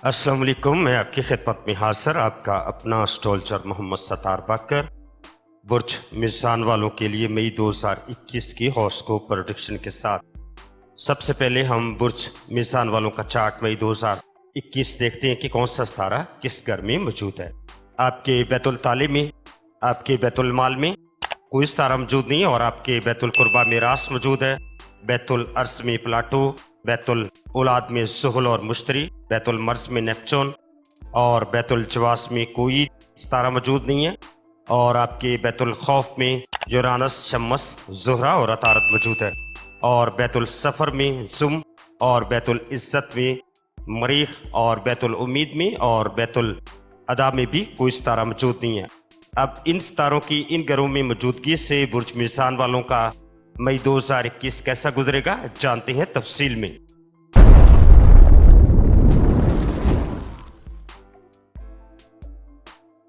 अस्सलाम वालेकुम, मैं आपकी खिदमत में हाजिर आपका अपना एस्ट्रोलॉजर मोहम्मद सत्तार बाकर। बुर्ज मिज़ान वालों के लिए मई 2021 की हॉरोस्कोप प्रेडिक्शन के साथ सबसे पहले हम बुर्ज मिज़ान वालों का चार्ट मई 2021 देखते हैं कि कौन सा सितारा किस घर में मौजूद है। आपके बैतुल ताले में, आपके बैतुल माल में कोई सितारा मौजूद नहीं और आपके बैतुल कुर्बा में रास मौजूद है। बैतुल अर्स में प्लाटो, बैतुल औलाद में ज़ुहल और मुश्तरी, बैतुल मर्ज में नेपचून और बैतुल जवास में कोई सितारा मौजूद नहीं है। और आपके बैतुल खौफ में यूरानस, शम्स, ज़ुहरा और अतारत मौजूद है। और बैतुल सफ़र में जुम और बैतुल इज़्ज़त में मरीख और बैतुल उम्मीद में और बैतुल अदा में भी कोई सितारा मौजूद नहीं है। अब इन सितारों की इन घरों में मौजूदगी से बुर्ज मिज़ान वालों का मई 2021 कैसा गुजरेगा जानते हैं तफसील में।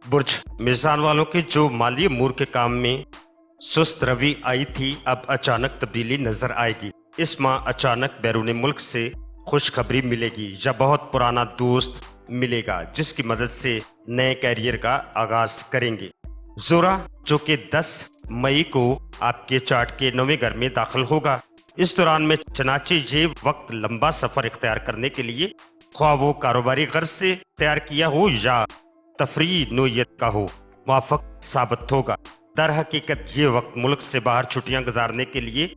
बुर्ज मिज़ान वालों के जो माली अमूर के काम में सुस्त रवि आई थी, अब अचानक तब्दीली नजर आएगी। इस माह अचानक बैरून मुल्क से खुशखबरी मिलेगी या बहुत पुराना दोस्त मिलेगा जिसकी मदद से नए कैरियर का आगाज करेंगे। ज़ोरा जो कि 10 मई को आपके चार्ट के 9वें घर में दाखिल होगा। इस दौरान में चनाचे ये वक्त लंबा सफर इख्तियार करने के लिए, ख्वाह वो कारोबारी गर्ज से तैयार किया हो या तफरी नोयत का हो, मुवाफ़क़ साबित होगा। दर हकीकत ये वक्त मुल्क से बाहर छुट्टियां गुजारने के लिए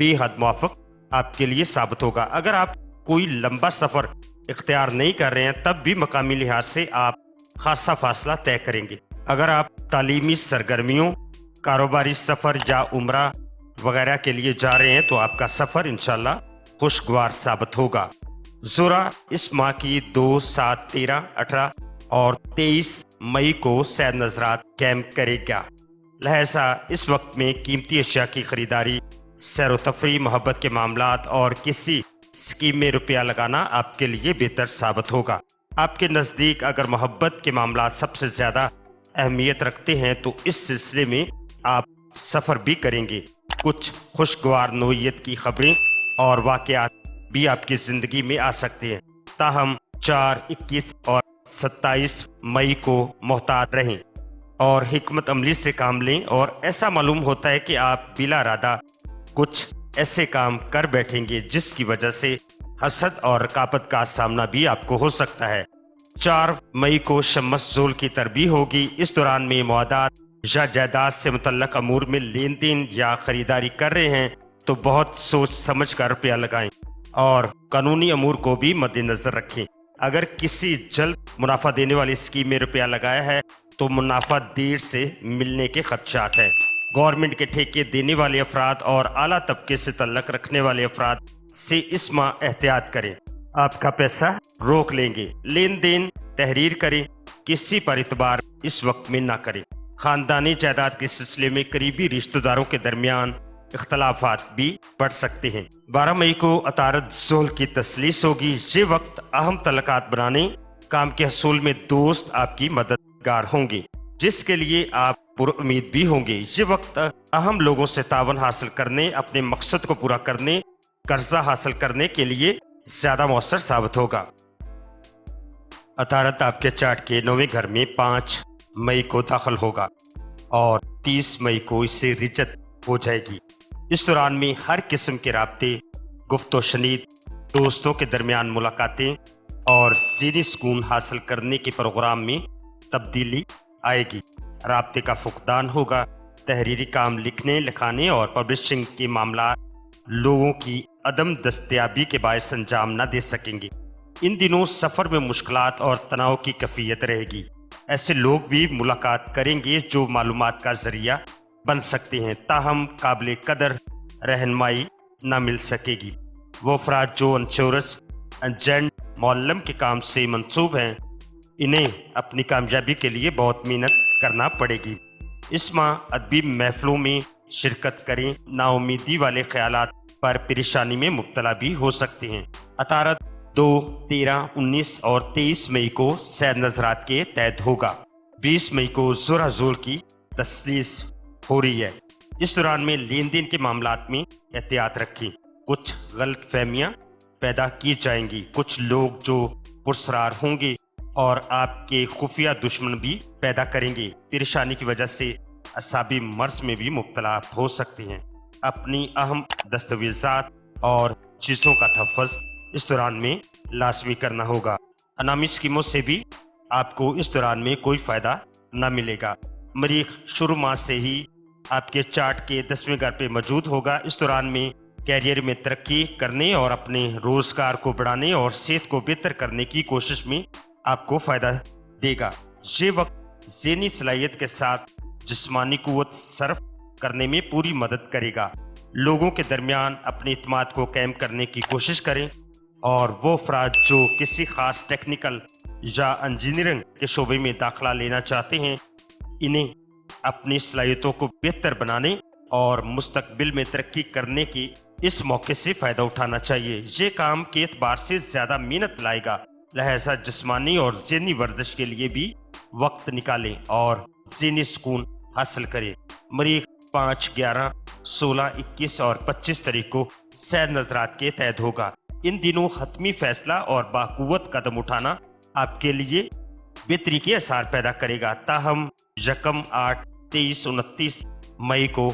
बेहद मुवाफ़क़ आपके लिए साबित होगा। अगर आप कोई लंबा सफ़र इख्तियार नहीं कर रहे हैं तब भी मकामी लिहाज से आप खासा फासला तय करेंगे। अगर आप तालीमी सरगर्मियों, कारोबारी सफ़र या उम्रा वगैरह के लिए जा रहे हैं तो आपका सफ़र इंशाल्लाह खुशगवार साबित होगा। ज़ोरा इस माह की 2, 7, 13, 18 और 23 मई को सैर नजरात कैंप करेगा। लिहाजा इस वक्त में कीमती अशिया की खरीदारी, सैर व तफरी, मोहब्बत के मामलात और किसी स्कीम में रुपया लगाना आपके लिए बेहतर साबित होगा। आपके नज़दीक अगर मोहब्बत के मामलात सबसे ज़्यादा अहमियत रखते हैं तो इस सिलसिले में आप सफ़र भी करेंगे। कुछ खुशगवार नोयत की खबरें और वाक़यात भी आपकी ज़िंदगी में आ सकते हैं। ताहम 4, 21 और 27 मई को मोहतात रहें और हिकमत अमली से काम लें। और ऐसा मालूम होता है कि आप बिला इरादा कुछ ऐसे काम कर बैठेंगे जिसकी वजह से हसद और रकाबत का सामना भी आपको हो सकता है। 4 मई को शम्स ज़ुहल की तरबी होगी। इस दौरान में मुआदात या जायदाद से मुतल्लक अमूर में लेन देन या खरीदारी कर रहे हैं तो बहुत सोच समझ कर रुपया लगाएं और कानूनी अमूर को भी मद्देनजर रखें। अगर किसी जल्द मुनाफा देने वाली स्कीम में रुपया लगाया है तो मुनाफा देर से मिलने के खदशात हैं। गवर्नमेंट के ठेके देने वाले अफराद और आला तबके से तल्लक रखने वाले अफराद से इस माह एहतियात करें, आपका पैसा रोक लेंगे। लेन देन तहरीर करें, किसी पर इतबार इस वक्त में ना करें। खानदानी जायदाद के सिलसिले में करीबी रिश्तेदारों के दरमियान इख्तलाफात भी बढ़ सकते हैं। 12 मई को अतारत ज़ुहल की तस्लीस होगी। ये वक्त अहम तलकात बनाने, काम के हसूल में दोस्त आपकी मददगार होंगे जिसके लिए आप पुरुम्मीद भी होंगे। ये वक्त अहम लोगों से तावन हासिल करने, अपने मकसद को पूरा करने, कर्जा हासिल करने के लिए ज्यादा मौसर साबित होगा। अतारत आपके चार्ट के 9वें घर में 5 मई को दाखिल होगा और 30 मई को इससे रिजत हो जाएगी। इस दौरान में हर किस्म के राब्ते, गुफ्तो शनीद, दोस्तों के दरमियान मुलाकातें और ज़ीनी सुकून हासिल करने के प्रोग्राम में तब्दीली आएगी। राब्ते का फुकदान होगा। तहरीरी काम, लिखने, लिखाने और पब्लिशिंग के मामला लोगों की अदम दस्तयाबी के बायस अंजाम न दे सकेंगे। इन दिनों सफ़र में मुश्किलात और तनाव की कैफियत रहेगी। ऐसे लोग भी मुलाकात करेंगे जो मालूमात का जरिया बन सकते हैं, ताहम काबिल कदर रहनुमाई न मिल सकेगी। वो अफराद जो इंश्योरेंस एजेंट, मौल्लम के काम से मंसूब हैं, इन्हें अपनी कामयाबी के लिए बहुत मेहनत करना पड़ेगी। इस माह अदबी महफिलों में शिरकत करें। नाउमीदी वाले ख्यालात पर परेशानी में मुब्तला भी हो सकते हैं। अतारत 2, 13, 19 और 23 मई को सैर नजरात के तहत होगा। 20 मई को ज़ोरा ज़ुहल की तस्लीस हो रही है। इस दौरान में लेन देन के मामलात में एहतियात रखें। कुछ गलत फहमियाँ पैदा की जाएंगी। कुछ लोग जो पुरस्कार होंगे और आपके खुफिया दुश्मन भी पैदा करेंगे। परेशानी की वजह से असाबी मर्ज में भी मुब्तला आप हो सकते हैं। अपनी अहम दस्तावेजात और चीज़ों का तहफ़्फ़ुज़ इस दौरान में लाजमी करना होगा। अनामी स्कीमों से भी आपको इस दौरान में कोई फ़ायदा न मिलेगा। मरीख शुरू माह से ही आपके चार्ट के 10वें घर पे मौजूद होगा। इस दौरान में कैरियर में तरक्की करने और अपने रोज़गार को बढ़ाने और सेहत को बेहतर करने की कोशिश में आपको फ़ायदा देगा। ये वक्त ज़हनी सलाहियत के साथ जिस्मानी क़ुव्वत सर्फ करने में पूरी मदद करेगा। लोगों के दरमियान अपनी इत्मीनान को कायम करने की कोशिश करें और वो अफराद जो किसी ख़ास टेक्निकल या इंजीनियरिंग के शोबे में दाखिला लेना चाहते हैं, इन्हें अपनी सलाहियतों को बेहतर बनाने और मुस्तकबिल में तरक्की करने की इस मौके से फ़ायदा उठाना चाहिए। ये काम के एतबार से ज़्यादा मेहनत लाएगा, लिहाजा जिस्मानी और ज़हनी वर्जिश के लिए भी वक्त निकालें और ज़हनी सुकून हासिल करें। मरीख 5, 11, 16, 21 और 25 तारीख को सैर नजरात के तहत होगा। इन दिनों हतमी फैसला और बाकुव्वत कदम उठाना आपके लिए बेहतरी के आसार पैदा करेगा। ताहम 1, 8, 23, 29 मई को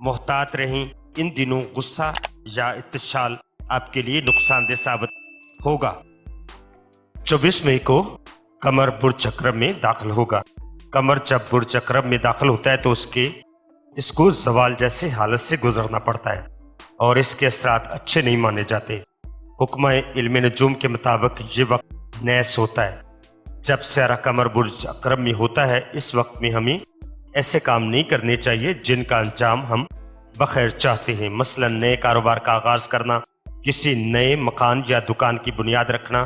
मोहतात रहें। इन दिनों गुस्सा या इत्तिशाल आपके लिए नुकसानदेह साबित होगा। 24 मई को कमर बुर्ज अकरब में दाखिल होगा। कमर जब बुर्ज अकरब में दाखिल होता है तो इसको जवाल जैसे हालत से गुजरना पड़ता है और इसके असरात अच्छे नहीं माने जाते। हुक्म इल्म नजूम के मुताबिक ये वक्त नैस होता है। जब सारा कमर बुर्ज अकरब में होता है, इस वक्त में हमें ऐसे काम नहीं करने चाहिए जिनका अंजाम हम बखैर चाहते हैं। मसलन नए कारोबार का आगाज़ करना, किसी नए मकान या दुकान की बुनियाद रखना,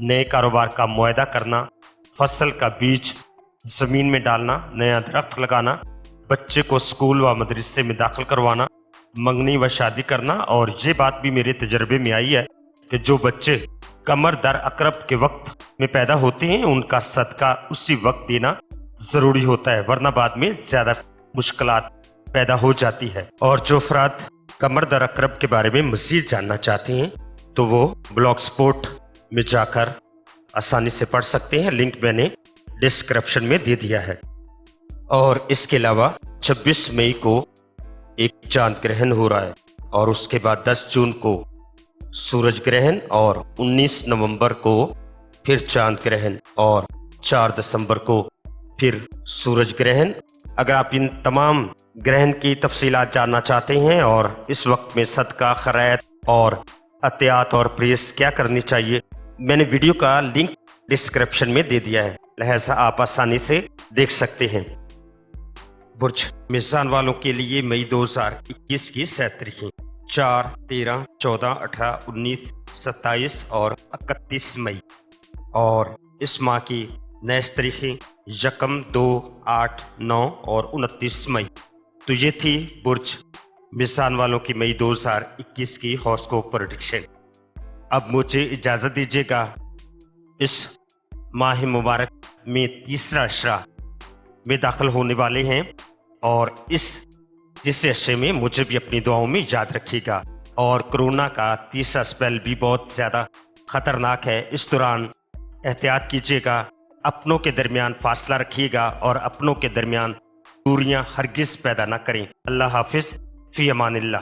नए कारोबार का मुआहदा करना, फसल का बीज ज़मीन में डालना, नया दरख्त लगाना, बच्चे को स्कूल व मदरसे में दाखिल करवाना, मंगनी व शादी करना। और ये बात भी मेरे तजर्बे में आई है कि जो बच्चे कमर दर अकरब के वक्त में पैदा होते हैं, उनका सदका उसी वक्त देना ज़रूरी होता है, वरना बाद में ज़्यादा मुश्किलात पैदा हो जाती है। और जो अफराद कमर दर अकरब के बारे में मज़ीद जानना चाहते हैं तो वो ब्लॉग स्पॉट में जाकर आसानी से पढ़ सकते हैं। लिंक मैंने डिस्क्रिप्शन में दे दिया है। और इसके अलावा 26 मई को एक चांद ग्रहण हो रहा है और उसके बाद 10 जून को सूरज ग्रहण और 19 नवंबर को फिर चांद ग्रहण और 4 दिसंबर को फिर सूरज ग्रहण। अगर आप इन तमाम ग्रहण की तफसीलात जानना चाहते हैं और इस वक्त में सदका, खैरात और अतियात और प्रेस क्या करनी चाहिए, मैंने वीडियो का लिंक डिस्क्रिप्शन में दे दिया है, लिहाजा आप आसानी से देख सकते हैं। बुर्ज मिज़ान वालों के लिए मई 2021 की 7 तारीखें 4, 13, 14, 18, 19, 27 और 31 मई। और इस माह की नेक्स्ट तारीखें 1, 2, 8, 9 और 29 मई। तो ये थी बुर्ज मिज़ान वालों की मई 2021 की हॉरोस्कोप प्रेडिक्शन। अब मुझे इजाज़त दीजिएगा। इस माह मुबारक में तीसरा अशरा में दाखिल होने वाले हैं और इस तीसरे अशरे में मुझे भी अपनी दुआओं में याद रखिएगा। और कोरोना का तीसरा स्पेल भी बहुत ज़्यादा ख़तरनाक है। इस दौरान एहतियात कीजिएगा, अपनों के दरमियान फासला रखिएगा और अपनों के दरमियान दूरियां हरगिज़ पैदा ना करें। अल्लाह हाफिज़, फ़ी अमानिल्लाह।